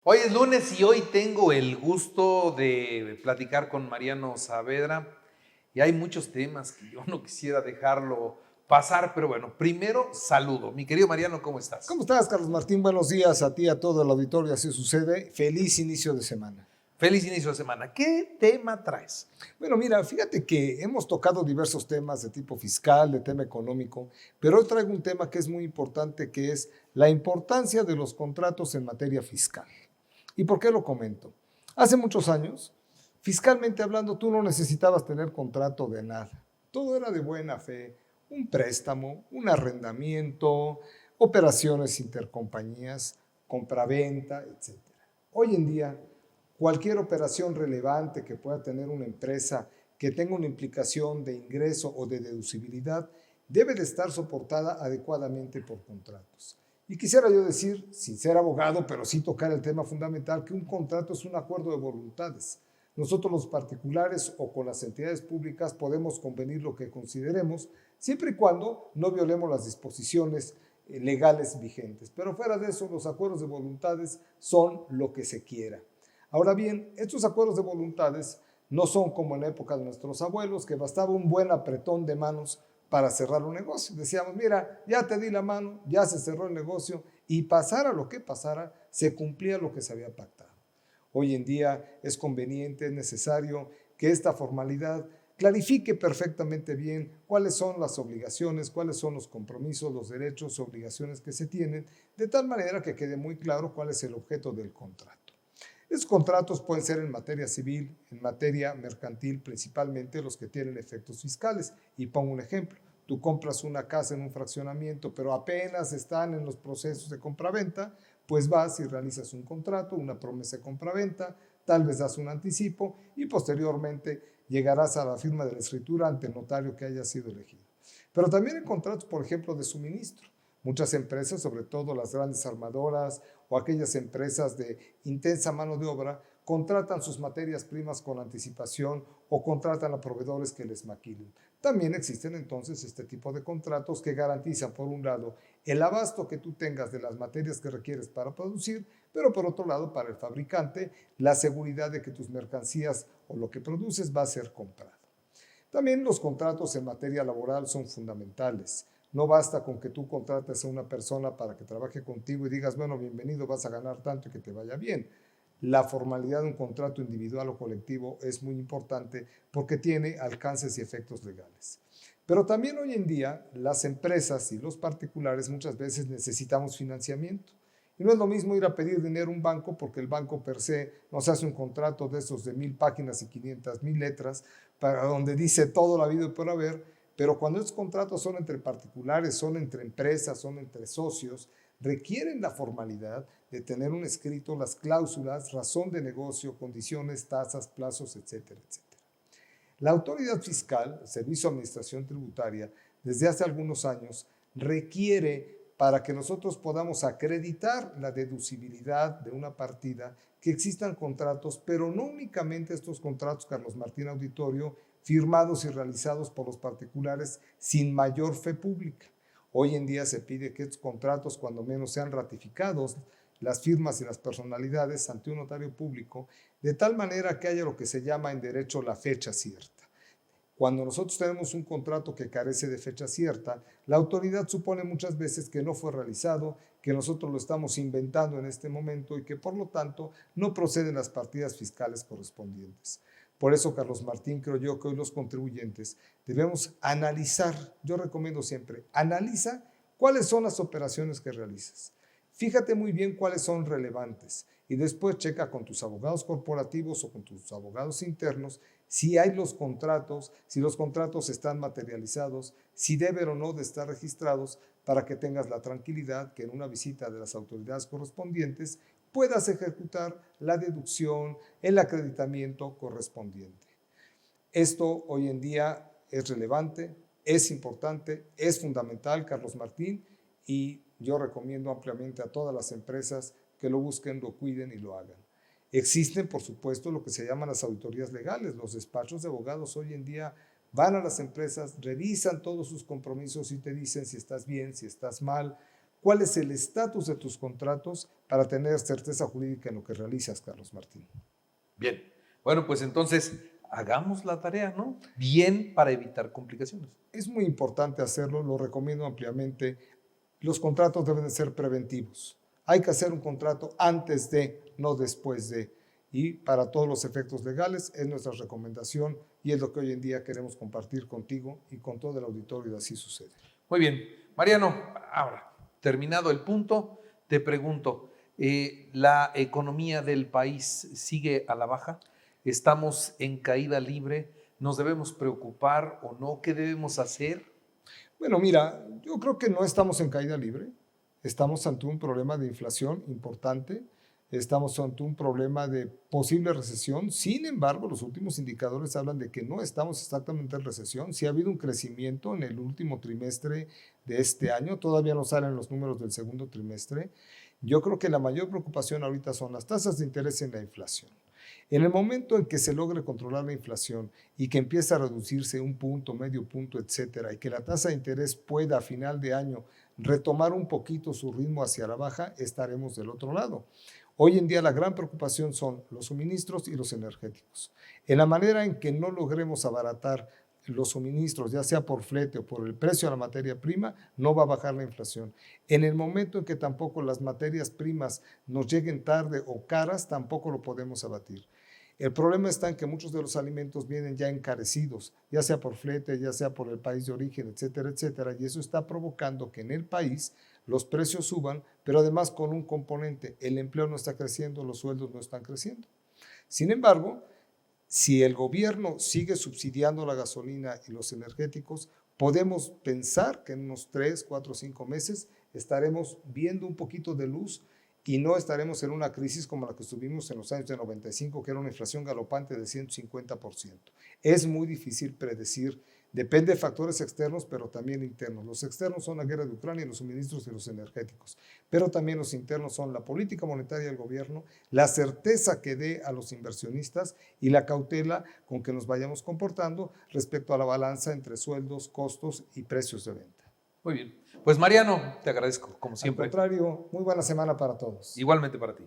Hoy es lunes y hoy tengo el gusto de platicar con Mariano Saavedra y hay muchos temas que yo no quisiera dejarlo pasar, pero bueno, primero saludo. Mi querido Mariano, ¿cómo ¿Cómo estás? estás, Carlos Martín? Buenos días a ti, a todo el auditorio, así sucede. Feliz inicio de semana. Feliz inicio de semana. ¿Qué tema traes? Bueno, mira, fíjate que hemos tocado diversos temas de tipo fiscal, de tema económico, pero hoy traigo un tema que es muy importante, que es la importancia de los contratos en materia fiscal. ¿Y por qué lo comento? Hace muchos años, fiscalmente hablando, tú no necesitabas tener contrato de nada. Todo era de buena fe, un préstamo, un arrendamiento, operaciones intercompañías, compraventa, etcétera. Hoy en día, cualquier operación relevante que pueda tener una empresa que tenga una implicación de ingreso o de deducibilidad debe de estar soportada adecuadamente por contratos. Y quisiera yo decir, sin ser abogado, pero sí tocar el tema fundamental, que un contrato es un acuerdo de voluntades. Nosotros los particulares o con las entidades públicas podemos convenir lo que consideremos, siempre y cuando no violemos las disposiciones legales vigentes. Pero fuera de eso, los acuerdos de voluntades son lo que se quiera. Ahora bien, estos acuerdos de voluntades no son como en la época de nuestros abuelos, que bastaba un buen apretón de manos para cerrar un negocio. Decíamos, mira, ya te di la mano, ya se cerró el negocio y pasara lo que pasara, se cumplía lo que se había pactado. Hoy en día es conveniente, es necesario que esta formalidad clarifique perfectamente bien cuáles son las obligaciones, cuáles son los compromisos, los derechos, obligaciones que se tienen, de tal manera que quede muy claro cuál es el objeto del contrato. Esos contratos pueden ser en materia civil, en materia mercantil, principalmente los que tienen efectos fiscales. Y pongo un ejemplo. Tú compras una casa en un fraccionamiento, pero apenas están en los procesos de compraventa, pues vas y realizas un contrato, una promesa de compraventa, tal vez das un anticipo y posteriormente llegarás a la firma de la escritura ante el notario que haya sido elegido. Pero también en contratos, por ejemplo, de suministro. Muchas empresas, sobre todo las grandes armadoras o aquellas empresas de intensa mano de obra, contratan sus materias primas con anticipación o contratan a proveedores que les maquilen. También existen entonces este tipo de contratos que garantizan, por un lado, el abasto que tú tengas de las materias que requieres para producir, pero por otro lado, para el fabricante, la seguridad de que tus mercancías o lo que produces va a ser comprado. También los contratos en materia laboral son fundamentales. No basta con que tú contrates a una persona para que trabaje contigo y digas, bueno, bienvenido, vas a ganar tanto y que te vaya bien. La formalidad de un contrato individual o colectivo es muy importante porque tiene alcances y efectos legales. Pero también hoy en día las empresas y los particulares muchas veces necesitamos financiamiento. Y no es lo mismo ir a pedir dinero a un banco porque el banco per se nos hace un contrato de esos de 1000 páginas y 500,000 letras para donde dice todo lo habido y por haber, pero cuando estos contratos son entre particulares, son entre empresas, son entre socios, requieren la formalidad de tener un escrito, las cláusulas, razón de negocio, condiciones, tasas, plazos, etcétera, etcétera. La autoridad fiscal, el Servicio de Administración Tributaria, desde hace algunos años, requiere para que nosotros podamos acreditar la deducibilidad de una partida que existan contratos, pero no únicamente estos contratos, Carlos Martín Auditorio, firmados y realizados por los particulares sin mayor fe pública. Hoy en día se pide que estos contratos, cuando menos sean ratificados, las firmas y las personalidades ante un notario público, de tal manera que haya lo que se llama en derecho la fecha cierta. Cuando nosotros tenemos un contrato que carece de fecha cierta, la autoridad supone muchas veces que no fue realizado, que nosotros lo estamos inventando en este momento y que por lo tanto no proceden las partidas fiscales correspondientes. Por eso, Carlos Martín, creo yo que hoy los contribuyentes debemos analizar, yo recomiendo siempre, analiza cuáles son las operaciones que realizas. Fíjate muy bien cuáles son relevantes y después checa con tus abogados corporativos o con tus abogados internos si hay los contratos, si los contratos están materializados, si deben o no de estar registrados para que tengas la tranquilidad que en una visita de las autoridades correspondientes puedas ejecutar la deducción, el acreditamiento correspondiente. Esto hoy en día es relevante, es importante, es fundamental, Carlos Martín, y yo recomiendo ampliamente a todas las empresas que lo busquen, lo cuiden y lo hagan. Existen, por supuesto, lo que se llaman las auditorías legales. Los despachos de abogados hoy en día van a las empresas, revisan todos sus compromisos y te dicen si estás bien, si estás mal, cuál es el estatus de tus contratos para tener certeza jurídica en lo que realizas, Carlos Martín. Bien, bueno, pues entonces hagamos la tarea, ¿no? Bien, para evitar complicaciones. Es muy importante hacerlo, lo recomiendo ampliamente. Los contratos deben de ser preventivos. Hay que hacer un contrato antes de, no después de. Y para todos los efectos legales es nuestra recomendación y es lo que hoy en día queremos compartir contigo y con todo el auditorio, y así sucede. Muy bien, Mariano, ahora, terminado el punto, te pregunto, ¿la economía del país sigue a la baja? ¿Estamos en caída libre? ¿Nos debemos preocupar o no? ¿Qué debemos hacer? Bueno, mira, yo creo que no estamos en caída libre. Estamos ante un problema de inflación importante. Estamos ante un problema de posible recesión. Sin embargo, los últimos indicadores hablan de que no estamos exactamente en recesión. Sí ha habido un crecimiento en el último trimestre de este año. Todavía no salen los números del segundo trimestre. Yo creo que la mayor preocupación ahorita son las tasas de interés en la inflación. En el momento en que se logre controlar la inflación y que empiece a reducirse un punto, medio punto, etcétera, y que la tasa de interés pueda a final de año retomar un poquito su ritmo hacia la baja, estaremos del otro lado. Hoy en día la gran preocupación son los suministros y los energéticos. En la manera en que no logremos abaratar los suministros, ya sea por flete o por el precio de la materia prima, no va a bajar la inflación. En el momento en que tampoco las materias primas nos lleguen tarde o caras, tampoco lo podemos abatir. El problema está en que muchos de los alimentos vienen ya encarecidos, ya sea por flete, ya sea por el país de origen, etcétera, etcétera, y eso está provocando que en el país los precios suban, pero además con un componente, el empleo no está creciendo, los sueldos no están creciendo. Sin embargo, si el gobierno sigue subsidiando la gasolina y los energéticos, podemos pensar que en unos 3, 4, 5 meses estaremos viendo un poquito de luz y no estaremos en una crisis como la que estuvimos en los años de 95, que era una inflación galopante de 150%. Es muy difícil predecir, depende de factores externos, pero también internos. Los externos son la guerra de Ucrania, los suministros y los energéticos, pero también los internos son la política monetaria del gobierno, la certeza que dé a los inversionistas y la cautela con que nos vayamos comportando respecto a la balanza entre sueldos, costos y precios de venta. Muy bien. Pues Mariano, te agradezco, como siempre. Al contrario, muy buena semana para todos. Igualmente para ti.